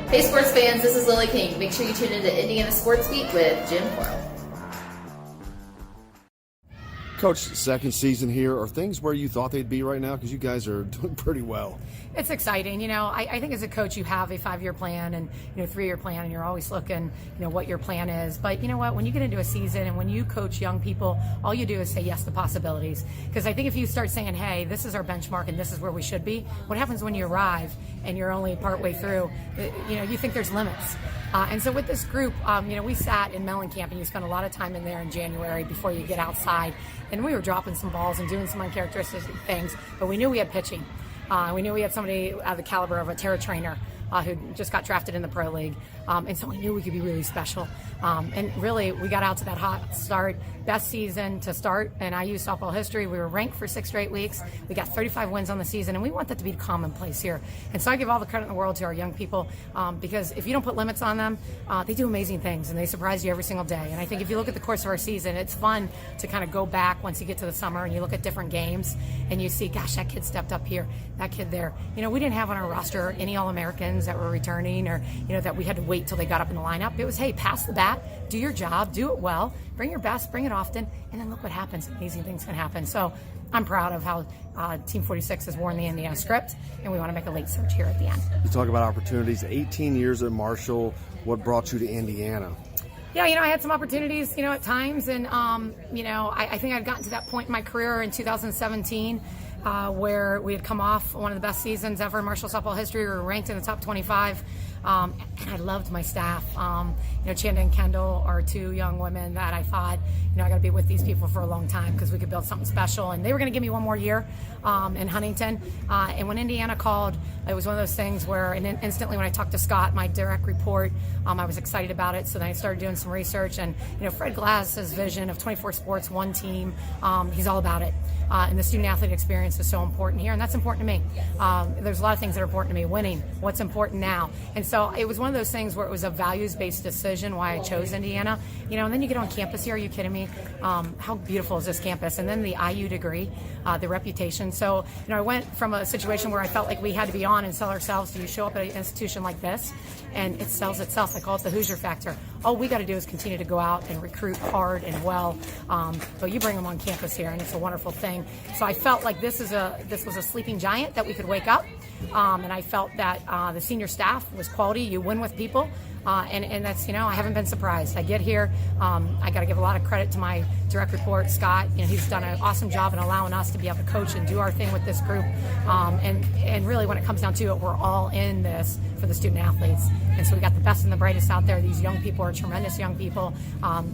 Hey sports fans, this is Lily King. Make sure you tune into Indiana Sports Beat with Jim Coral. Coach, second season here. Are things where you thought they'd be right now? Because you guys are doing pretty well. It's exciting. I think as a coach, you have a 5-year plan and 3-year plan, and you're always looking, what your plan is. But you know what? When you get into a season and when you coach young people, all you do is say yes to possibilities. Because I think if you start saying, hey, this is our benchmark and this is where we should be, what happens when you arrive and you're only partway through? You think there's limits. And so with this group, we sat in Mellon Camp, and you spend a lot of time in there in January before you get outside. And we were dropping some balls and doing some uncharacteristic things, but we knew we had pitching. We knew we had somebody of the caliber of a Terra trainer who just got drafted in the Pro League. And so we knew we could be really special. And really, we got out to that hot start, best season to start in IU softball history. We were ranked for 6 straight weeks. We got 35 wins on the season, and we want that to be commonplace here. And so I give all the credit in the world to our young people because if you don't put limits on them, they do amazing things, and they surprise you every single day. And I think if you look at the course of our season, it's fun to kind of go back once you get to the summer and you look at different games and you see, gosh, that kid stepped up here, that kid there. We didn't have on our roster any All-Americans that were returning or, that we had to wait till they got up in the lineup. It was, hey, pass the bat, do your job, do it well, bring your best, bring it often, and then look what happens. Amazing things can happen. So I'm proud of how Team 46 has worn the Indiana script, and we want to make a late surge here at the end. You talk about opportunities, 18 years at Marshall. What brought you to Indiana? Yeah, I had some opportunities, at times, and, I think I'd gotten to that point in my career in 2017 where we had come off one of the best seasons ever in Marshall softball history. We were ranked in the top 25, and I loved my staff. Chanda and Kendall are 2 young women that I thought, I got to be with these people for a long time because we could build something special. And they were going to give me one more year in Huntington. And when Indiana called, it was one of those things where, and instantly when I talked to Scott, my direct report, I was excited about it. So then I started doing some research. And, Fred Glass's vision of 24 sports, one team, he's all about it. And the student-athlete experience is so important here, and that's important to me. There's a lot of things that are important to me. Winning, what's important now. And so it was one of those things where it was a values-based decision why I chose Indiana. And then you get on campus here. Are you kidding me? How beautiful is this campus? And then the IU degree, the reputation. So, I went from a situation where I felt like we had to be on and sell ourselves. Do you show up at an institution like this? And it sells itself. I call it the Hoosier factor. All we got to do is continue to go out and recruit hard and well. But you bring them on campus here, and it's a wonderful thing. So I felt like this was a sleeping giant that we could wake up. And I felt that the senior staff was quality. You win with people. And that's, I haven't been surprised. I get here. I got to give a lot of credit to my direct report, Scott. He's done an awesome job in allowing us to be able to coach and do our thing with this group. And really, when it comes down to it, we're all in this for the student athletes. And so we got the best and the brightest out there. These young people are tremendous young people.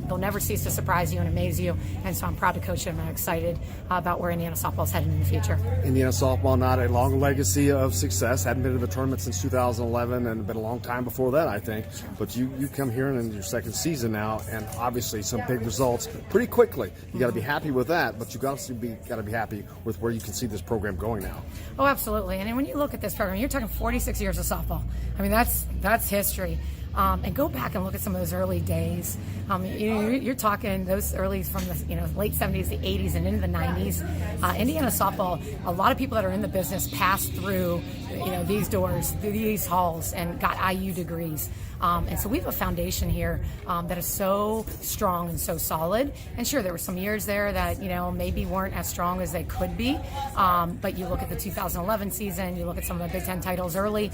They'll never cease to surprise you and amaze you. And so I'm proud to coach them, and I'm excited about where Indiana softball is heading in the future. Indiana softball, not a long legacy of success. Hadn't been to the tournament since 2011, and been a long time before that, I think. But you come here in your second season now, and obviously some big results pretty quickly. You got to be happy with that, but you got to be happy with where you can see this program going now. Oh, absolutely. And when you look at this program, you're talking 46 years of softball. I mean, that's history. And go back and look at some of those early days. You're talking those early from the late 70s, the 80s, and into the 90s. Indiana softball, a lot of people that are in the business passed through these doors, through these halls, and got IU degrees. And so we have a foundation here that is so strong and so solid. And sure, there were some years there that maybe weren't as strong as they could be. But you look at the 2011 season, you look at some of the Big Ten titles early.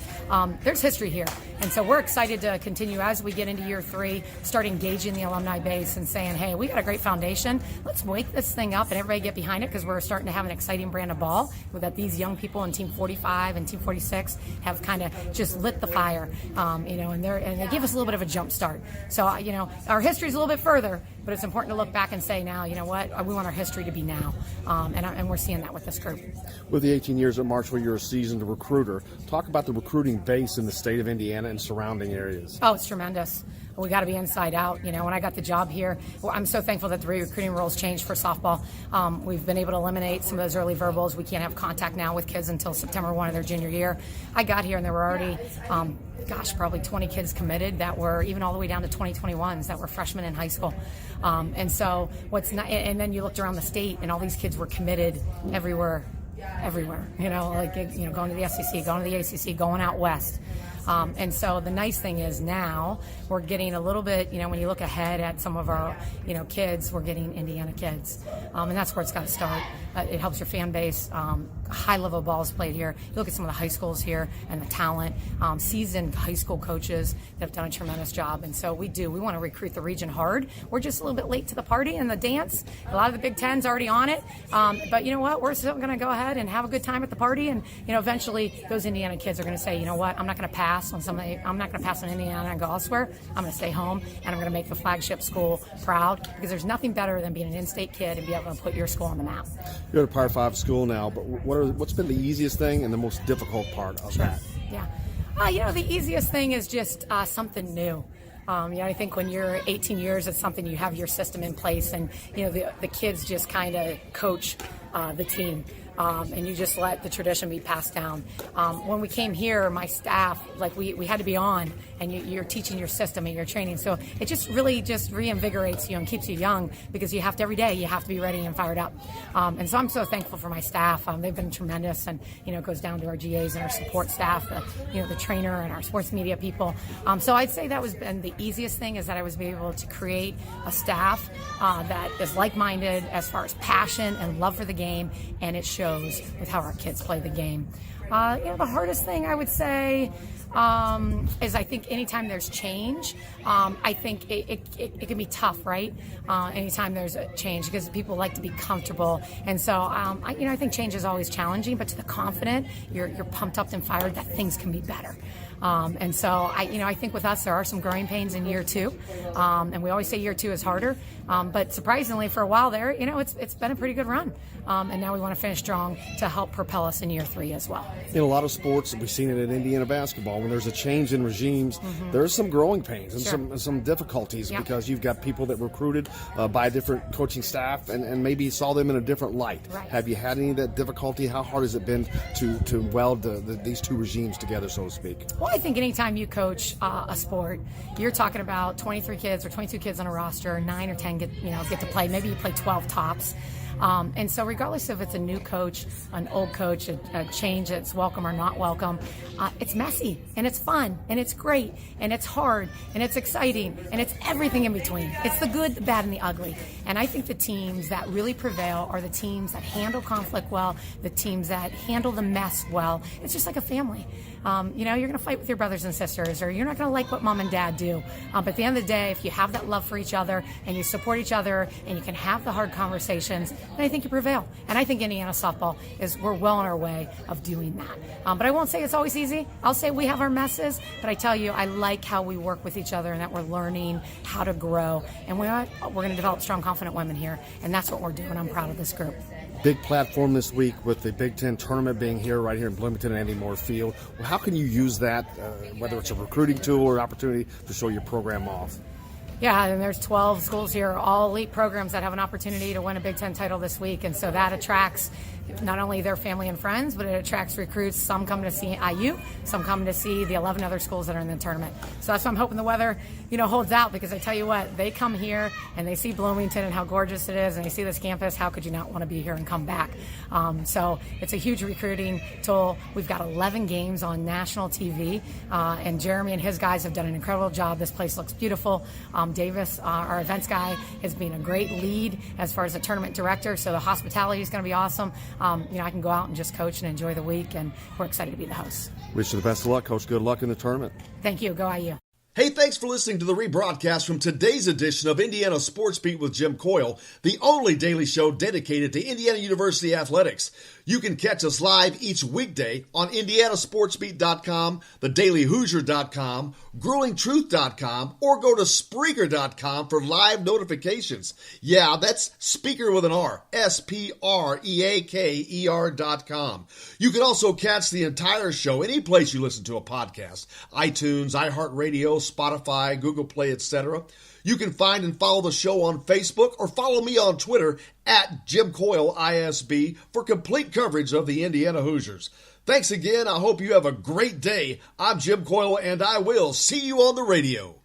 There's history here, and so we're excited to continue as we get into year 3, start engaging the alumni base and saying, hey, we got a great foundation. Let's wake this thing up and everybody get behind it, because we're starting to have an exciting brand of ball that these young people in Team 45 and Team 46 have kind of just lit the fire, and they give us a little bit of a jump start. So, our history is a little bit further, but it's important to look back and say now, what, we want our history to be now. And we're seeing that with this group. With the 18 years at Marshall, you're a seasoned recruiter. Talk about the recruiting base in the state of Indiana and surrounding areas. Oh, it's tremendous. We got to be inside out. When I got the job here, I'm so thankful that the recruiting rules changed for softball. We've been able to eliminate some of those early verbals. We can't have contact now with kids until September 1 of their junior year. I got here and there were already, probably 20 kids committed that were even all the way down to 2021s that were freshmen in high school. And so and then you looked around the state and all these kids were committed everywhere, going to the SEC, going to the ACC, going out west. And so the nice thing is now we're getting a little bit, when you look ahead at some of our, kids, we're getting Indiana kids. And that's where it's got to start. It helps your fan base. High level balls played here. You look at some of the high schools here and the talent, seasoned high school coaches that have done a tremendous job. And so we want to recruit the region hard. We're just a little bit late to the party and the dance. A lot of the Big Ten's already on it. But you know what? We're still going to go ahead and have a good time at the party. And, eventually those Indiana kids are going to say, you know what? I'm not going to pass on somebody. I'm not going to pass on Indiana and go elsewhere. I'm going to stay home and I'm going to make the flagship school proud, because there's nothing better than being an in-state kid and be able to put your school on the map. You're at a Power 5 school now, but what's been the easiest thing and the most difficult part of that? Yeah. The easiest thing is just something new. I think when you're 18 years, it's something you have your system in place, and the kids just kind of coach the team. And you just let the tradition be passed down. When we came here, my staff, we had to be on, and you're teaching your system and your training. So it just really just reinvigorates you and keeps you young, because you have to, every day, you have to be ready and fired up. And so I'm so thankful for my staff. They've been tremendous, and, it goes down to our GAs and our support staff, the trainer and our sports media people. So I'd say that was been the easiest thing, is that I was able to create a staff that is like-minded as far as passion and love for the game, and it shows with how our kids play the game. The hardest thing I would say is, I think anytime there's change, I think it can be tough, right? Anytime there's a change, because people like to be comfortable. And so, I think change is always challenging, but to the confident, you're pumped up and fired that things can be better. And so I think with us, there are some growing pains in year 2. And we always say year 2 is harder. But surprisingly, for a while there, it's been a pretty good run. And now we want to finish strong to help propel us in year 3 as well. In a lot of sports, we've seen it in Indiana basketball, when there's a change in regimes, there's some growing pains and some difficulties, because you've got people that recruited by a different coaching staff and maybe saw them in a different light. Right. Have you had any of that difficulty? How hard has it been to weld these two regimes together, so to speak? Well, I think anytime you coach a sport, you're talking about 23 kids or 22 kids on a roster, 9 or 10 get to play. Maybe you play 12 tops. And so regardless if it's a new coach, an old coach, a change that's welcome or not welcome, it's messy and it's fun and it's great and it's hard and it's exciting and it's everything in between. It's the good, the bad, and the ugly. And I think the teams that really prevail are the teams that handle conflict well, the teams that handle the mess well. It's just like a family. You're going to fight with your brothers and sisters, or you're not going to like what mom and dad do. But at the end of the day, if you have that love for each other and you support each other and you can have the hard conversations, then I think you prevail. And I think Indiana softball we're well on our way of doing that. But I won't say it's always easy. I'll say we have our messes, but I tell you, I like how we work with each other and that we're learning how to grow. And we're going to develop strong, confident women here. And that's what we're doing. I'm proud of this group. Big platform this week with the Big Ten tournament being right here in Bloomington and Andy Moore Field. Well, how can you use that, whether it's a recruiting tool or opportunity to show your program off? Yeah, and there's 12 schools here, all elite programs that have an opportunity to win a Big Ten title this week. And so that attracts not only their family and friends, but it attracts recruits. Some come to see IU, some come to see the 11 other schools that are in the tournament. So that's why I'm hoping the weather, holds out, because I tell you what, they come here and they see Bloomington and how gorgeous it is, and they see this campus. How could you not want to be here and come back? So it's a huge recruiting tool. We've got 11 games on national TV, and Jeremy and his guys have done an incredible job. This place looks beautiful. Davis, our events guy, has been a great lead as far as the tournament director, so the hospitality is going to be awesome. I can go out and just coach and enjoy the week, and we're excited to be the host. Wish you the best of luck, Coach. Good luck in the tournament. Thank you. Go IU. Hey, thanks for listening to the rebroadcast from today's edition of Indiana Sports Beat with Jim Coyle, the only daily show dedicated to Indiana University athletics. You can catch us live each weekday on IndianaSportsBeat.com, TheDailyHoosier.com, GruelingTruth.com, or go to Spreaker.com for live notifications. Yeah, that's speaker with an R, SPREAKER.com. You can also catch the entire show any place you listen to a podcast, iTunes, iHeartRadio, Spotify, Google Play, etc. You can find and follow the show on Facebook or follow me on Twitter at Jim Coyle ISB for complete coverage of the Indiana Hoosiers. Thanks again. I hope you have a great day. I'm Jim Coyle, and I will see you on the radio.